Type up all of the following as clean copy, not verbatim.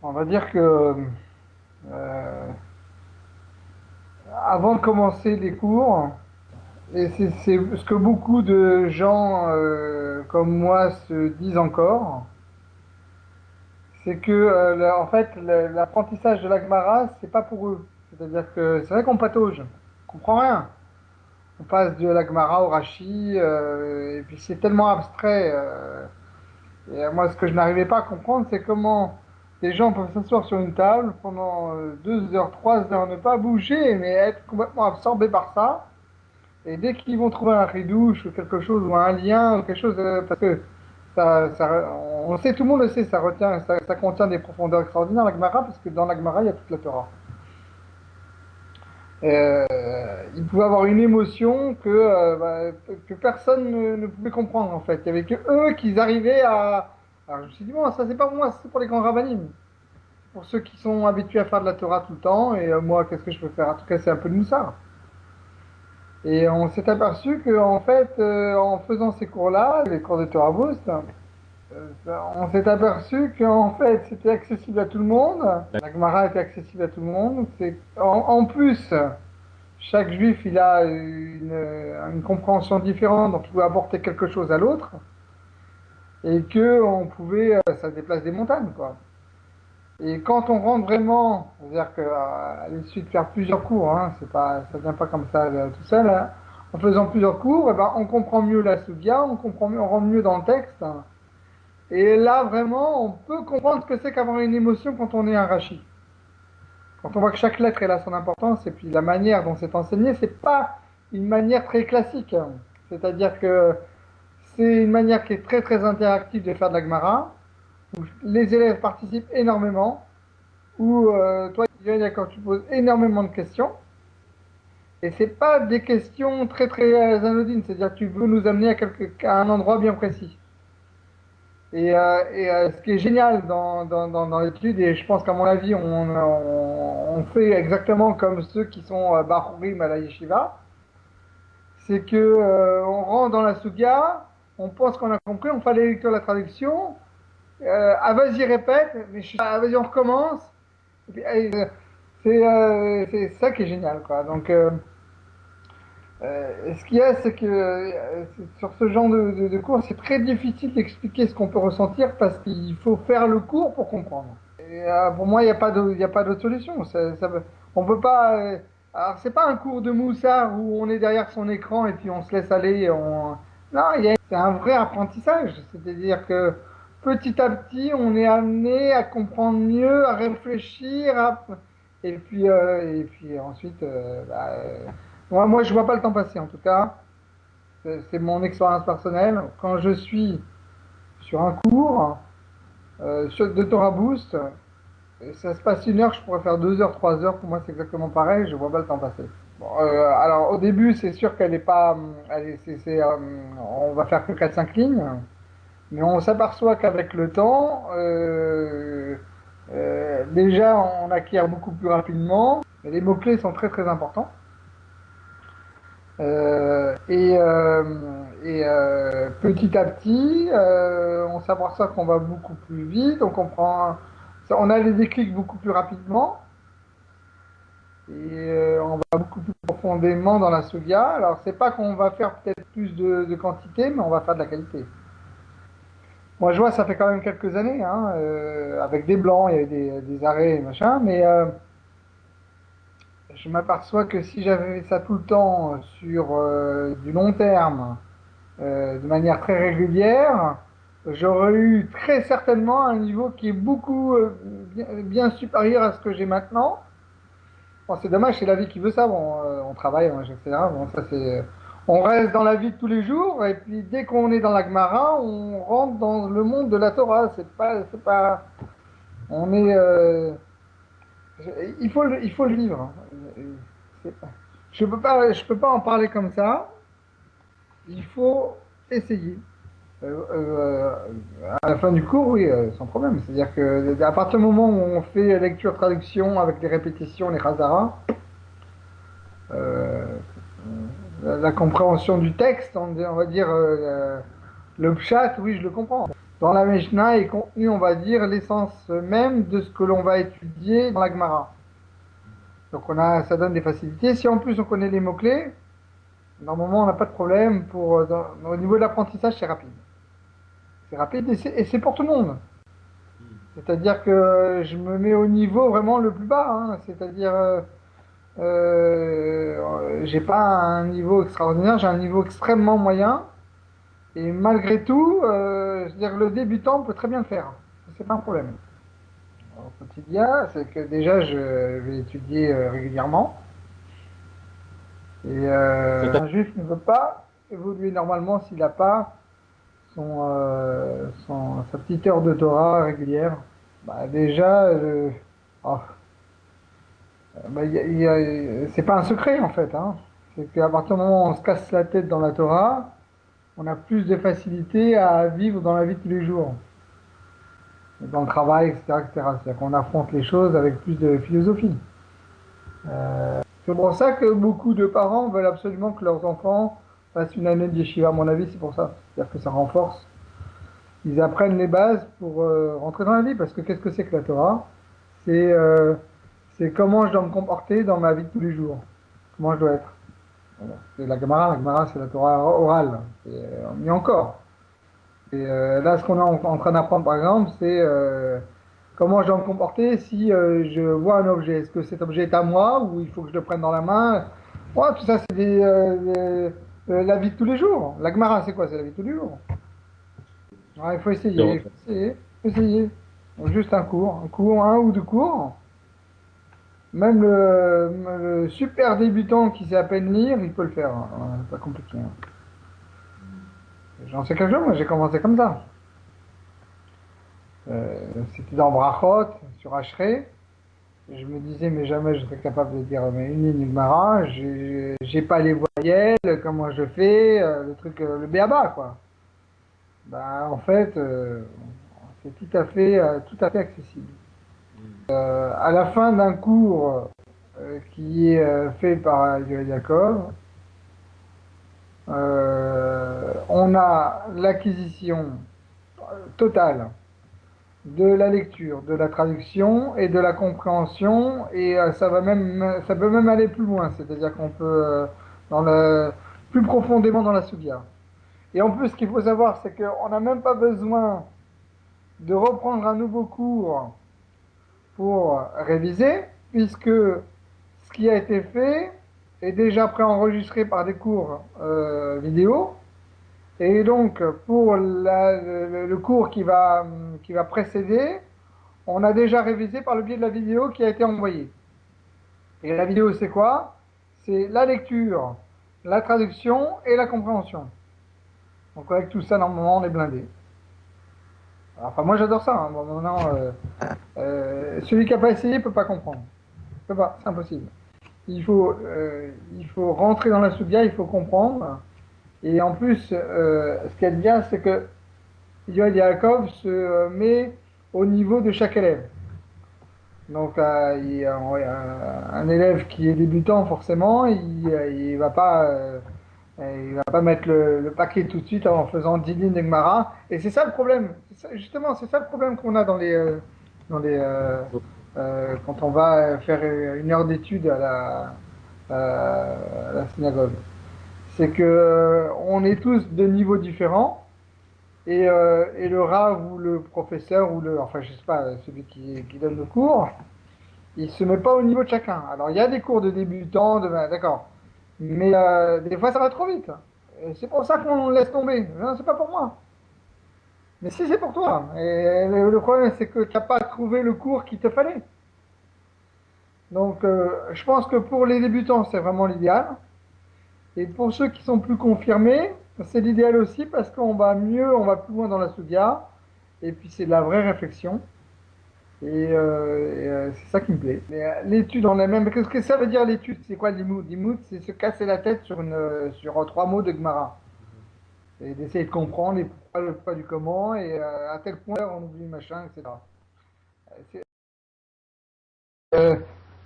On va dire que euh, avant de commencer les cours, et c'est ce que beaucoup de gens comme moi se disent encore, c'est que en fait l'apprentissage de la Gemara, c'est pas pour eux. C'est-à-dire que c'est vrai qu'on patauge, on comprend rien. On passe de la Gemara au Rashi, et puis c'est tellement abstrait. Et moi, ce que je n'arrivais pas à comprendre, c'est comment des gens peuvent s'asseoir sur une table pendant 2 heures, 3 heures, ne pas bouger, mais être complètement absorbés par ça. Et dès qu'ils vont trouver un ridouche ou quelque chose, ou un lien, ou quelque chose, parce que on sait, tout le monde le sait, ça contient des profondeurs extraordinaires, la Gemara, parce que dans la Gemara, il y a toute la Torah. Euh, ils pouvaient avoir une émotion que personne ne pouvait comprendre, en fait. Il n'y avait que eux qui arrivaient à. Alors je me suis dit, bon, ça c'est pas pour moi, c'est pour les grands rabbinim. Pour ceux qui sont habitués à faire de la Torah tout le temps, et moi, qu'est-ce que je peux faire? En tout cas, c'est un peu de ça. Et on s'est aperçu que, en fait, en faisant ces cours-là, les cours de Torah Boost, on s'est aperçu qu'en fait, c'était accessible à tout le monde. La Gemara était accessible à tout le monde. En plus, chaque juif, il a une compréhension différente, donc il pouvait apporter quelque chose à l'autre, et que ça déplace des montagnes, quoi. Et quand on rentre vraiment, c'est-à-dire qu'à l'issue de faire plusieurs cours, hein, ça vient pas comme ça tout seul, hein, en faisant plusieurs cours, eh ben, on comprend mieux la Sugya, on rentre mieux dans le texte, hein. Et là, vraiment, on peut comprendre ce que c'est qu'avoir une émotion quand on est un Rashi. Quand on voit que chaque lettre elle a son importance, et puis la manière dont c'est enseigné, c'est pas une manière très classique. C'est-à-dire que c'est une manière qui est très très interactive de faire de la Gemara, où les élèves participent énormément, où toi, quand tu poses énormément de questions, et c'est pas des questions très très anodines, c'est-à-dire que tu veux nous amener à un endroit bien précis. Ce qui est génial dans l'étude, et je pense qu'à mon avis, on fait exactement comme ceux qui sont Bachurim à la yeshiva, c'est que on rentre dans la Suga, on pense qu'on a compris, on fait la lecture, la traduction, ah vas-y répète, ah, vas-y on recommence. Et puis, c'est ça qui est génial, quoi. Donc ce qu'il y a, c'est que sur ce genre de cours, c'est très difficile d'expliquer ce qu'on peut ressentir parce qu'il faut faire le cours pour comprendre. Et, pour moi, il y a pas d'autre solution. On peut pas. Alors, c'est pas un cours de moussard où on est derrière son écran et puis on se laisse aller. Non, c'est un vrai apprentissage. C'est-à-dire que petit à petit, on est amené à comprendre mieux, à réfléchir, et puis ensuite, moi, je vois pas le temps passer. En tout cas, c'est mon expérience personnelle. Quand je suis sur un cours de Torah Boost, ça se passe 1 heure, je pourrais faire 2 heures, 3 heures. Pour moi, c'est exactement pareil. Je vois pas le temps passer. Bon, alors, au début, c'est sûr qu'elle est pas. On va faire que 4 5 lignes. Mais on s'aperçoit qu'avec le temps, déjà, on acquiert beaucoup plus rapidement. Mais les mots-clés sont très, très importants. Petit à petit, on s'aperçoit qu'on va beaucoup plus vite, on a les déclics beaucoup plus rapidement et on va beaucoup plus profondément dans la Sugia. Alors, c'est pas qu'on va faire peut-être plus de quantité, mais on va faire de la qualité. Moi, je vois, ça fait quand même quelques années, hein, avec des blancs, il y a eu des arrêts et machin, mais je m'aperçois que si j'avais fait ça tout le temps sur du long terme, de manière très régulière, j'aurais eu très certainement un niveau qui est beaucoup bien supérieur à ce que j'ai maintenant. Bon, c'est dommage, c'est la vie qui veut ça. Bon, on travaille, etc. Bon, ça c'est, on reste dans la vie de tous les jours, et puis dès qu'on est dans la Gemara, on rentre dans le monde de la Torah. C'est pas, on est, il faut le vivre, hein. C'est pas- je peux pas en parler comme ça. Il faut essayer. Euh, à la fin du cours, oui, sans problème. C'est-à-dire que à partir du moment où on fait lecture-traduction avec les répétitions, les Hazara, euh, la compréhension du texte, on va dire le pshat, oui, je le comprends. dans la Mishnah est contenu, on va dire, l'essence même de ce que l'on va étudier dans la Gemara. Donc ça donne des facilités. Si en plus on connaît les mots-clés, normalement on n'a pas de problème au niveau de l'apprentissage, c'est rapide. C'est rapide et c'est pour tout le monde. C'est-à-dire que je me mets au niveau vraiment le plus bas, hein. C'est-à-dire, j'ai pas un niveau extraordinaire, j'ai un niveau extrêmement moyen. Et malgré tout, je veux dire, le débutant peut très bien le faire. C'est pas un problème. Au quotidien, c'est que déjà, je vais étudier régulièrement. Et un juif ne veut pas évoluer normalement s'il n'a pas sa petite heure de Torah régulière. Bah, déjà, oh, bah, c'est pas un secret en fait, hein. C'est qu'à partir du moment où on se casse la tête dans la Torah, on a plus de facilité à vivre dans la vie de tous les jours, dans le travail, etc., etc. C'est-à-dire qu'on affronte les choses avec plus de philosophie. C'est pour ça que beaucoup de parents veulent absolument que leurs enfants fassent une année de yeshiva. À mon avis, c'est pour ça. C'est-à-dire que ça renforce. Ils apprennent les bases pour rentrer dans la vie. Parce que qu'est-ce que c'est que la Torah? C'est c'est comment je dois me comporter dans ma vie de tous les jours. Comment je dois être. Voilà. C'est la Gemara. La Gemara, c'est la Torah orale. Et encore. Et là, ce qu'on est en train d'apprendre, par exemple, c'est comment je dois me comporter si je vois un objet. Est-ce que cet objet est à moi ou il faut que je le prenne dans la main? Ouais, tout ça, c'est la vie de tous les jours. La Gemara, c'est quoi? C'est la vie de tous les jours. Ouais, il faut essayer, il faut essayer, il faut essayer. Donc, juste un cours, un ou deux cours. Même le super débutant qui sait à peine lire, il peut le faire, hein. C'est pas compliqué, hein. J'en sais quelque chose, moi j'ai commencé comme ça. C'était dans Brachot, sur Ashrei. Je me disais, mais jamais je serais capable de dire mais une ligne Gemara. J'ai pas les voyelles, comment je fais, le truc, le béaba, quoi. Bah, en fait, c'est tout à fait accessible. À la fin d'un cours qui est fait par Yoel Yaakov, on a l'acquisition totale de la lecture, de la traduction et de la compréhension, et ça peut même aller plus loin, c'est-à-dire qu'on peut plus profondément dans la sugya. Et en plus, ce qu'il faut savoir, c'est qu'on n'a même pas besoin de reprendre un nouveau cours pour réviser, puisque ce qui a été fait est déjà préenregistré par des cours vidéo. Et donc, pour le cours qui va précéder, on a déjà révisé par le biais de la vidéo qui a été envoyée. Et la vidéo, c'est quoi? C'est la lecture, la traduction et la compréhension. Donc, avec tout ça, normalement, on est blindé. Enfin, moi, j'adore ça, hein. Bon, maintenant, celui qui n'a pas essayé ne peut pas comprendre. Il peut pas, c'est impossible. Il faut rentrer dans la subia, il faut comprendre. Et en plus, ce qu'il y a de bien, c'est que Yoel Yaakov se met au niveau de chaque élève. Donc, il y a un élève qui est débutant, forcément, il va pas mettre le paquet tout de suite en faisant 10 lignes de Gemara. Et c'est ça le problème. Justement, c'est ça le problème qu'on a dans les, quand on va faire une heure d'étude à la synagogue. C'est que on est tous de niveaux différents et le Rav ou le professeur ou enfin je sais pas, celui qui donne le cours, il se met pas au niveau de chacun. Alors il y a des cours de débutants, d'accord, mais des fois ça va trop vite. Et c'est pour ça qu'on laisse tomber. Non, c'est pas pour moi. Mais si c'est pour toi. Et le problème c'est que tu n'as pas trouvé le cours qu'il te fallait. Donc je pense que pour les débutants c'est vraiment l'idéal. Et pour ceux qui sont plus confirmés, c'est l'idéal aussi parce qu'on va mieux, on va plus loin dans la Sugia, et puis c'est de la vraie réflexion. C'est ça qui me plaît. Mais l'étude en elle-même, qu'est-ce que ça veut dire l'étude? C'est quoi l'imoud? L'imoud, c'est se casser la tête sur trois mots de Gemara. Et d'essayer de comprendre les pourquoi, le pourquoi du comment, et à tel point on oublie machin, etc. C'est euh,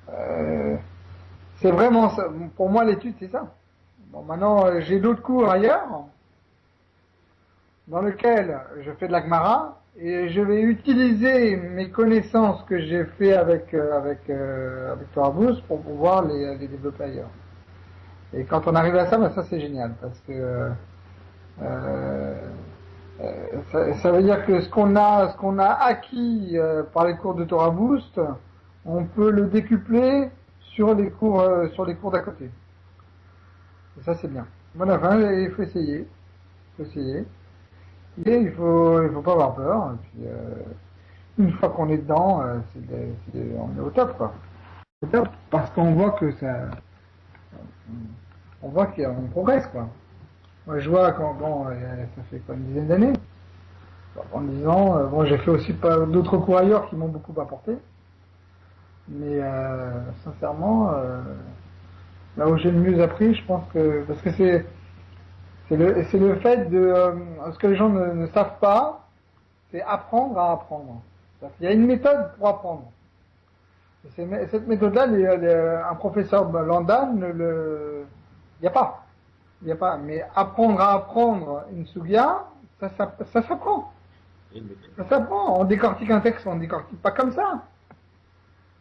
euh, c'est vraiment ça. Pour moi, l'étude, c'est ça. Bon, maintenant, j'ai d'autres cours ailleurs. dans lequel je fais de la Gemara et je vais utiliser mes connaissances que j'ai fait avec Torah Boost pour pouvoir les développer ailleurs. Et quand on arrive à ça, ben ça c'est génial parce que euh, ça veut dire que ce qu'on a acquis par les cours de Torah Boost, on peut le décupler sur les cours d'à côté. Et ça c'est bien. Bon, enfin, il faut essayer, il faut essayer. Et il faut pas avoir peur. Et puis, une fois qu'on est dedans, on est au top, quoi. Au top, parce qu'on voit que on voit qu'on progresse, quoi. Moi, je vois quand, bon, ça fait quoi, une dizaine d'années. En 10 ans, bon, j'ai fait aussi pas d'autres cours ailleurs qui m'ont beaucoup apporté. Mais sincèrement, là où j'ai le mieux appris, je pense que parce que c'est le fait de ce que les gens ne savent pas, c'est apprendre à apprendre. Il y a une méthode pour apprendre. Et cette méthode-là, un professeur lambda il n'y a pas. Il n'y a pas. Mais apprendre à apprendre une sugia, ça s'apprend. Ça s'apprend. On décortique un texte, on ne décortique pas comme ça.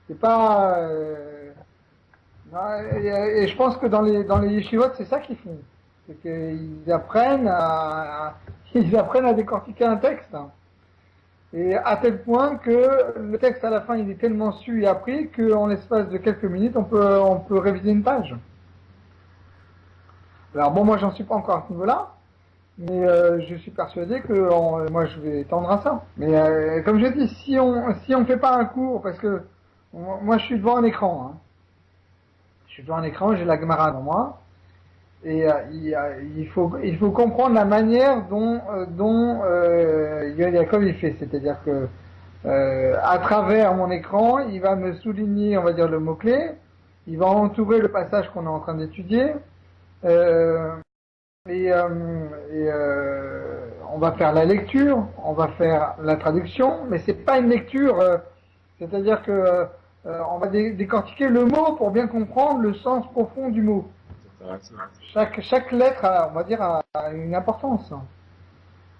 C'est pas. Et je pense que dans les yeshivot, c'est ça qu'ils font. C'est qu'ils apprennent à décortiquer un texte. Et à tel point que le texte à la fin il est tellement su et appris qu'en l'espace de quelques minutes on peut réviser une page. Alors bon, moi j'en suis pas encore à ce niveau-là, mais je suis persuadé que moi je vais tendre à ça. Mais comme je dis, si on fait pas un cours, parce que moi je suis devant un écran, hein. Je suis devant un écran, j'ai la Gemara devant moi, et il faut comprendre la manière dont Yaakov il fait, c'est-à-dire que à travers mon écran, il va me souligner, on va dire, le mot-clé, il va entourer le passage qu'on est en train d'étudier, euh, et on va faire la lecture, on va faire la traduction, mais c'est pas une lecture, c'est-à-dire que on va décortiquer le mot pour bien comprendre le sens profond du mot. Chaque lettre, on va dire, a une importance.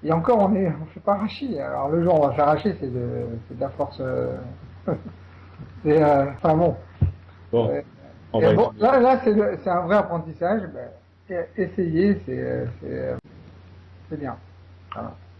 Et encore, on fait pas Rachi. Alors le jour où on va faire Rachi, c'est de la force. Enfin bon. Bon, Euh, on et va bon, étudier. là, c'est un vrai apprentissage. Ben, essayer, c'est bien. Voilà.